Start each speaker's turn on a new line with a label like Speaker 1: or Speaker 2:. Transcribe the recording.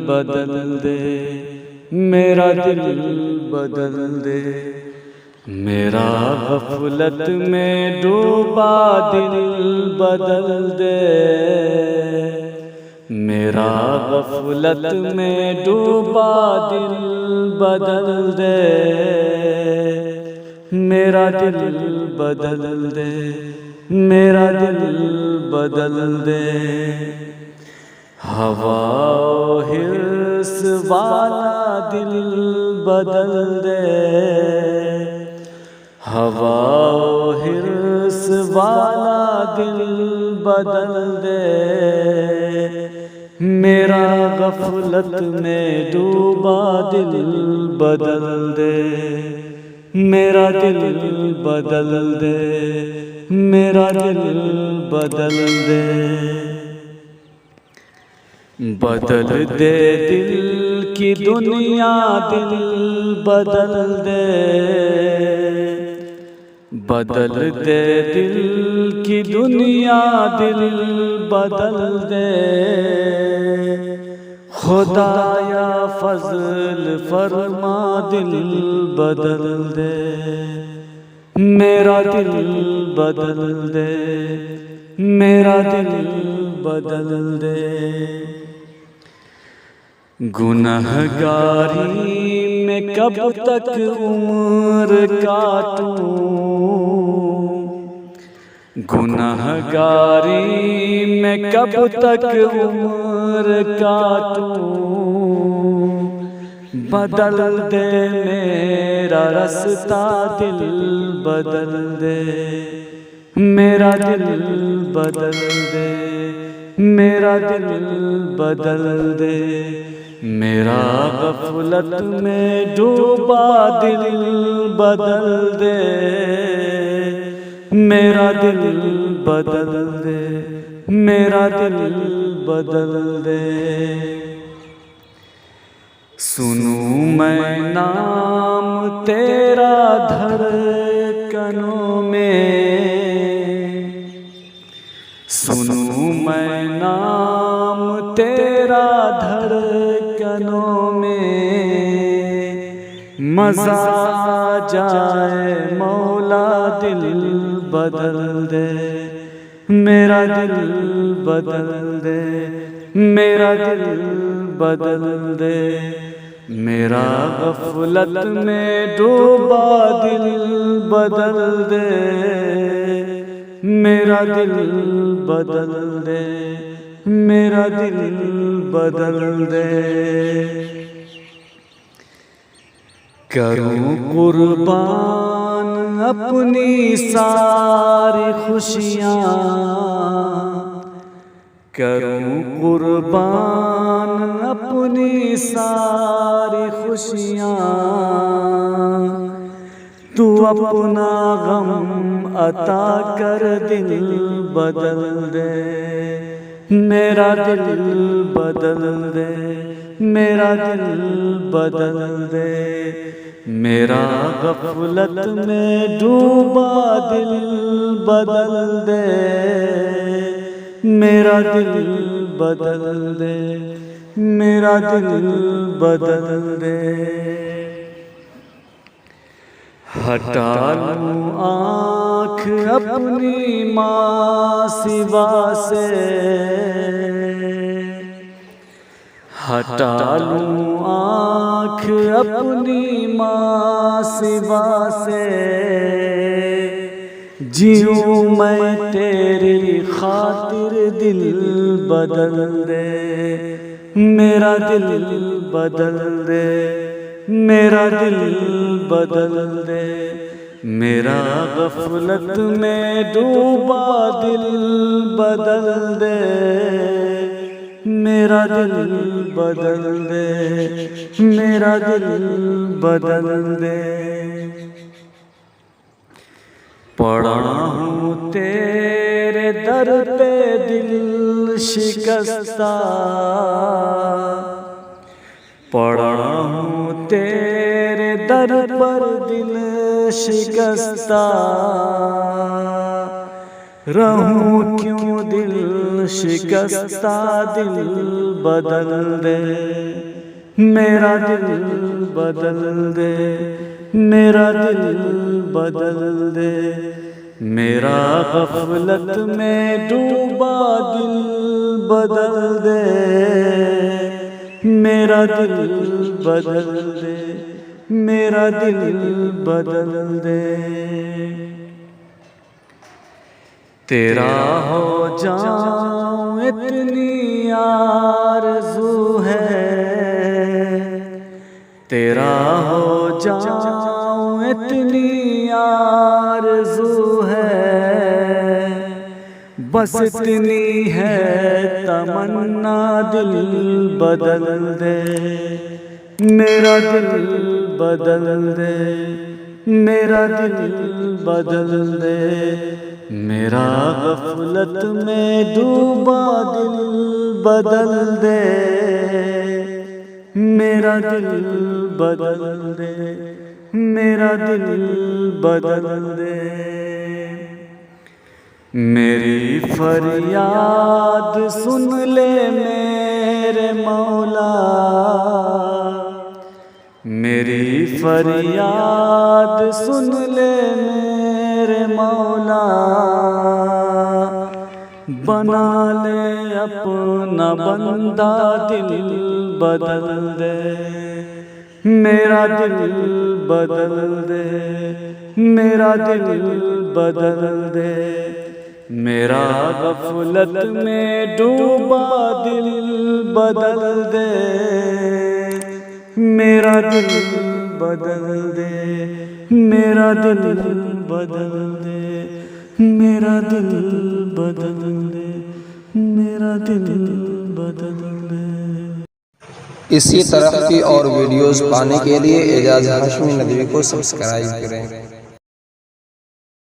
Speaker 1: बदल दे, मेरा दिल बदल दे। मेरा गफलत में डूबा दिल बदल दे, मेरा गफलत में डूबा दिल बदल दे, मेरा दिल बदल दे, मेरा दिल बदल दे। हवा हिर्स वाला दिल बदल दे, हवा हिर्स वाला दिल बदल दे। मेरा गफलत में डूबा दिल बदल दे, मेरा दिल बदल दे, मेरा दिल बदल दे। बदल दे दिल की दुनिया, दिल बदल दे, बदल दे दिल की दुनिया, दिल बदल दे। खुदाया फजल फरमा दिल बदल दे, मेरा दिल बदल दे, मेरा दिल बदल दे। गुनहगारी में कब तक उम्र काटूं, गुनहगारी में कब तक उम्र काटूं। बदल दे मेरा रास्ता, दिल बदल दे, मेरा दिल बदल दे, मेरा दिल बदल दे। मेरा गफलत में डूबा दिल बदल दे, मेरा दिल बदल दे, मेरा दिल बदल दे। सुनूं मैं नाम तेरा धड़कनों में, सुनूं मैं नाम तेरा धड़कनों में। मज़ा आ जाए मौला दिल बदल दे, मेरा दिल बदल दे, मेरा दिल बदल दे। मेरा गफलत में डूबा दिल बदल दे, मेरा दिल बदल दे, मेरा दिल बदल दे। करूं कुर्बान अपनी सारी खुशियाँ, करूं कुर्बान अपनी सारी खुशियाँ। तू अपना गम अता कर दिल बदल दे, मेरा दिल बदल दे, मेरा दिल बदल दे। मेरा गफलत में डूबा दिल बदल दे, मेरा दिल बदल दे, मेरा दिल बदल दे। हटा लूं आँख अपनी माँ सिवा से, हटा लूं आँख अपनी माँ सिवा से। जीऊं मैं तेरी खातिर दिल बदल दे, मेरा दिल बदल दे, मेरा दिल बदल दे। मेरा गफलत में डूबा दिल बदल दे, मेरा दिल बदल दे, मेरा दिल बदल दे। पड़ा हूँ तेरे दर पे दिल शिकस्ता, पड़ा हूँ तेरे दर पर दिल शिकस्ता। रहूं क्यों दिल शिकस्ता दिल बदल दे, मेरा दिल बदल दे, मेरा दिल बदल दे, मेरा गफलत में डूबा दिल बदल दे, मेरा दिल बदल दे, मेरा दिल बदल दे। तेरा हो जाऊं इतनी आरज़ू है, तेरा हो जाऊं इतनी आरज़ू है, बस इतनी है तमन्ना दिल बदल दे, मेरा दिल बदल दे, मेरा दिल बदल दे, मेरा गफलत में डूबा दिल बदल दे, मेरा दिल बदल दे, मेरा दिल बदल दे। मेरी फरियाद सुन ले मेरे मौला, मेरी फरियाद सुन ले मेरे मौला, बना ले अपना बंदा दिल बदल दे, मेरा दिल बदल दे, मेरा दिल बदल दे, मेरा गफलत में डूबा दिल बदल दे, मेरा दिल बदल दे, मेरा दिल बदल दे, मेरा दिल बदल दे, मेरा दिल बदल दे।
Speaker 2: इसी तरह की और वीडियोस पाने के लिए एजाज हाशमी नदवी को सब्सक्राइब करें।